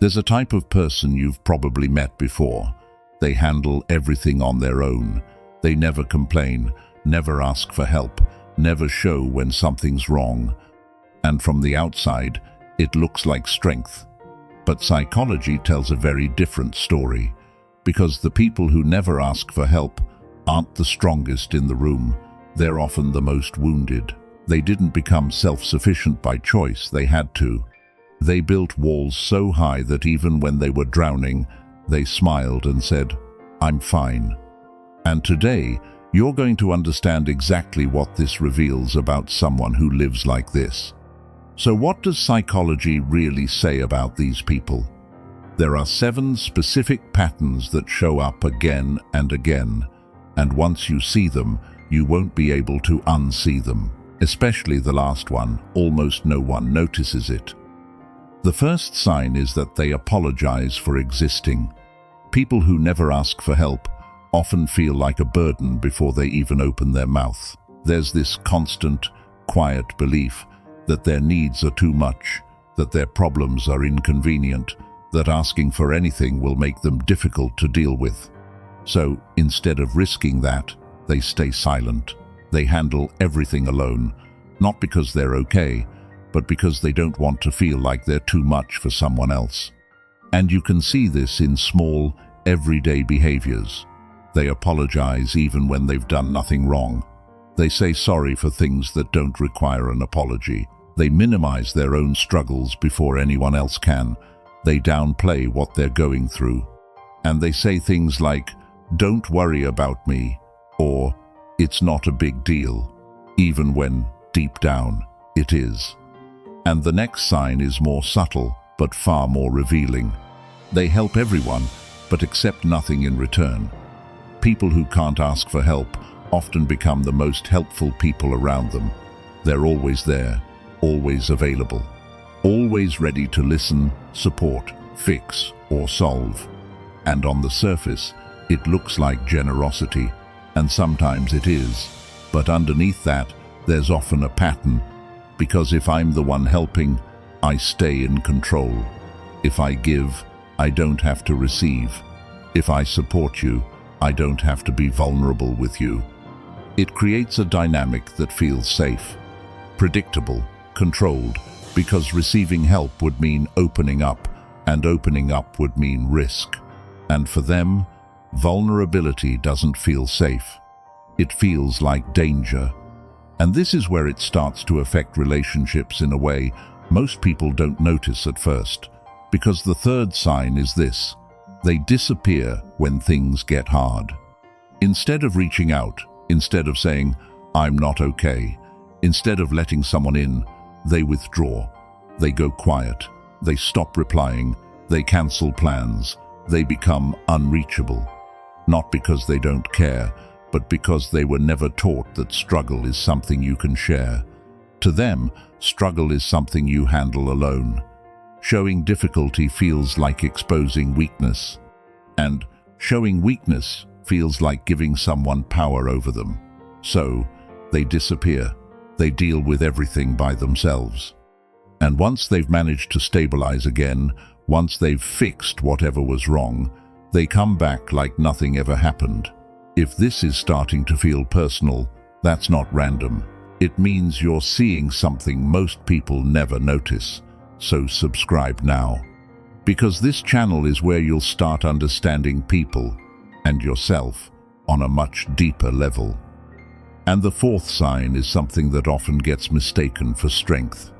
There's a type of person you've probably met before. They handle everything on their own. They never complain, never ask for help, never show when something's wrong. And from the outside, it looks like strength. But psychology tells a very different story, because the people who never ask for help aren't the strongest in the room. They're often the most wounded. They didn't become self-sufficient by choice, they had to. They built walls so high that even when they were drowning, they smiled and said, "I'm fine." And today, you're going to understand exactly what this reveals about someone who lives like this. So what does psychology really say about these people? There are 7 specific patterns that show up again and again, and once you see them, you won't be able to unsee them. Especially the last one, almost no one notices it. The first sign is that they apologize for existing. People who never ask for help often feel like a burden before they even open their mouth. There's this constant, quiet belief that their needs are too much, that their problems are inconvenient, that asking for anything will make them difficult to deal with. So, instead of risking that, they stay silent. They handle everything alone, not because they're okay, but because they don't want to feel like they're too much for someone else. And you can see this in small, everyday behaviors. They apologize even when they've done nothing wrong. They say sorry for things that don't require an apology. They minimize their own struggles before anyone else can. They downplay what they're going through. And they say things like, "Don't worry about me," or "It's not a big deal," even when, deep down, it is. And the next sign is more subtle, but far more revealing. They help everyone, but accept nothing in return. People who can't ask for help often become the most helpful people around them. They're always there, always available, always ready to listen, support, fix, or solve. And on the surface, it looks like generosity, and sometimes it is. But underneath that, there's often a pattern, because if I'm the one helping, I stay in control. If I give, I don't have to receive. If I support you, I don't have to be vulnerable with you. It creates a dynamic that feels safe, predictable, controlled, because receiving help would mean opening up, and opening up would mean risk. And for them, vulnerability doesn't feel safe. It feels like danger. And this is where it starts to affect relationships in a way most people don't notice at first. Because the third sign is this: they disappear when things get hard. Instead of reaching out, instead of saying, "I'm not okay," instead of letting someone in, they withdraw. They go quiet. They stop replying. They cancel plans. They become unreachable. Not because they don't care, but because they were never taught that struggle is something you can share. To them, struggle is something you handle alone. Showing difficulty feels like exposing weakness. And showing weakness feels like giving someone power over them. So, they disappear. They deal with everything by themselves. And once they've managed to stabilize again, once they've fixed whatever was wrong, they come back like nothing ever happened. If this is starting to feel personal, that's not random. It means you're seeing something most people never notice. So subscribe now. Because this channel is where you'll start understanding people and yourself on a much deeper level. And the fourth sign is something that often gets mistaken for strength.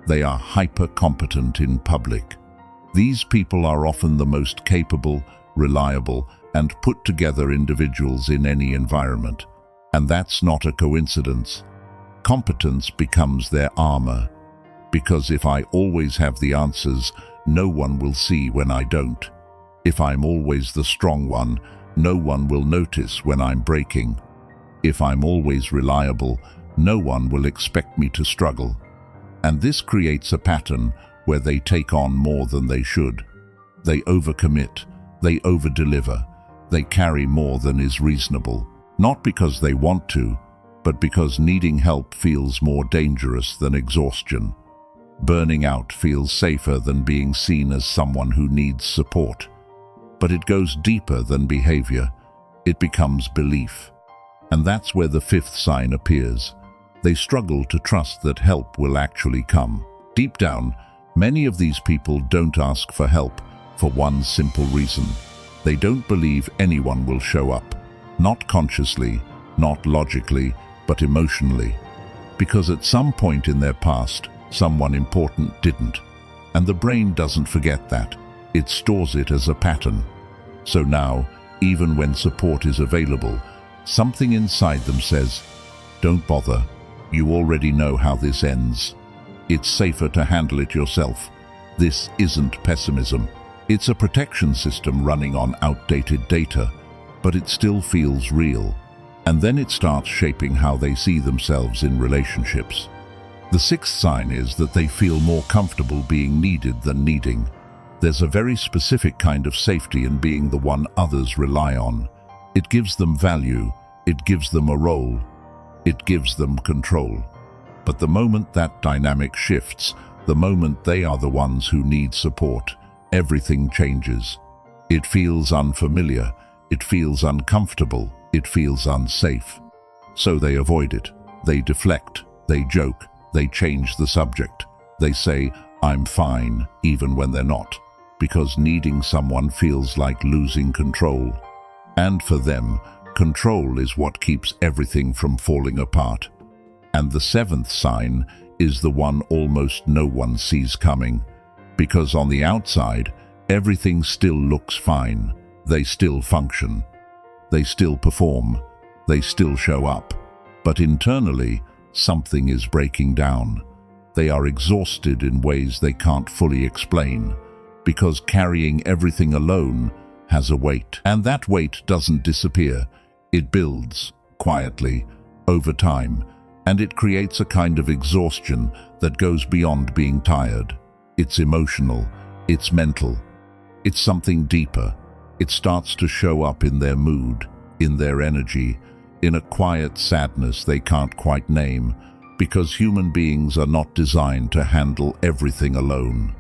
They are hyper-competent in public. These people are often the most capable, reliable, and put-together individuals in any environment. And that's not a coincidence. Competence becomes their armor. Because if I always have the answers, no one will see when I don't. If I'm always the strong one, no one will notice when I'm breaking. If I'm always reliable, no one will expect me to struggle. And this creates a pattern where they take on more than they should. They overcommit, they overdeliver, they carry more than is reasonable. Not because they want to, but because needing help feels more dangerous than exhaustion. Burning out feels safer than being seen as someone who needs support. But it goes deeper than behavior. It becomes belief. And that's where the fifth sign appears. They struggle to trust that help will actually come. Deep down, many of these people don't ask for help for one simple reason. They don't believe anyone will show up. Not consciously, not logically, but emotionally. Because at some point in their past, someone important didn't. And the brain doesn't forget that. It stores it as a pattern. So now, even when support is available, something inside them says, "Don't bother. You already know how this ends. It's safer to handle it yourself." This isn't pessimism. It's a protection system running on outdated data, but it still feels real. And then it starts shaping how they see themselves in relationships. The sixth sign is that they feel more comfortable being needed than needing. There's a very specific kind of safety in being the one others rely on. It gives them value, it gives them a role, it gives them control. But the moment that dynamic shifts, the moment they are the ones who need support, everything changes. It feels unfamiliar, it feels uncomfortable, it feels unsafe. So they avoid it, they deflect, they joke, they change the subject. They say, "I'm fine," even when they're not, because needing someone feels like losing control. And for them, control is what keeps everything from falling apart. And the seventh sign is the one almost no one sees coming, because on the outside, everything still looks fine. They still function. They still perform. They still show up. But internally, something is breaking down. They are exhausted in ways they can't fully explain, because carrying everything alone has a weight. And that weight doesn't disappear. It builds, quietly, over time, and it creates a kind of exhaustion that goes beyond being tired. It's emotional, it's mental, it's something deeper. It starts to show up in their mood, in their energy, in a quiet sadness they can't quite name, because human beings are not designed to handle everything alone.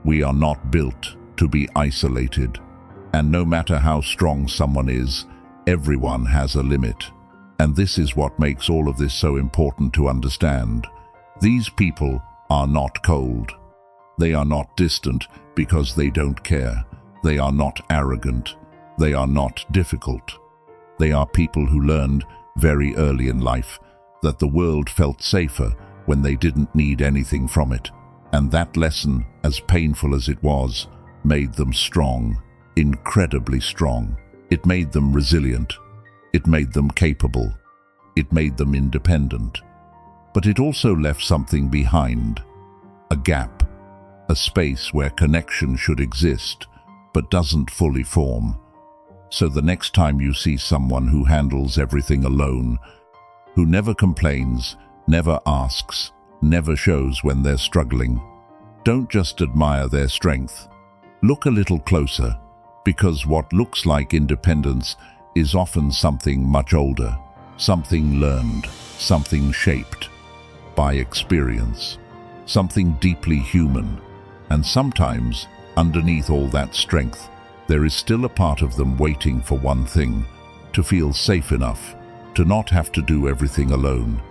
We are not built to be isolated. And no matter how strong someone is, everyone has a limit. And this is what makes all of this so important to understand. These people are not cold. They are not distant because they don't care. They are not arrogant. They are not difficult. They are people who learned very early in life that the world felt safer when they didn't need anything from it. And that lesson, as painful as it was, made them strong, incredibly strong. It made them resilient. It made them capable. It made them independent. But it also left something behind. A gap. A space where connection should exist, but doesn't fully form. So the next time you see someone who handles everything alone, who never complains, never asks, never shows when they're struggling, don't just admire their strength. Look a little closer, because what looks like independence is often something much older, something learned, something shaped by experience, something deeply human. And sometimes, underneath all that strength, there is still a part of them waiting for one thing: to feel safe enough, to not have to do everything alone.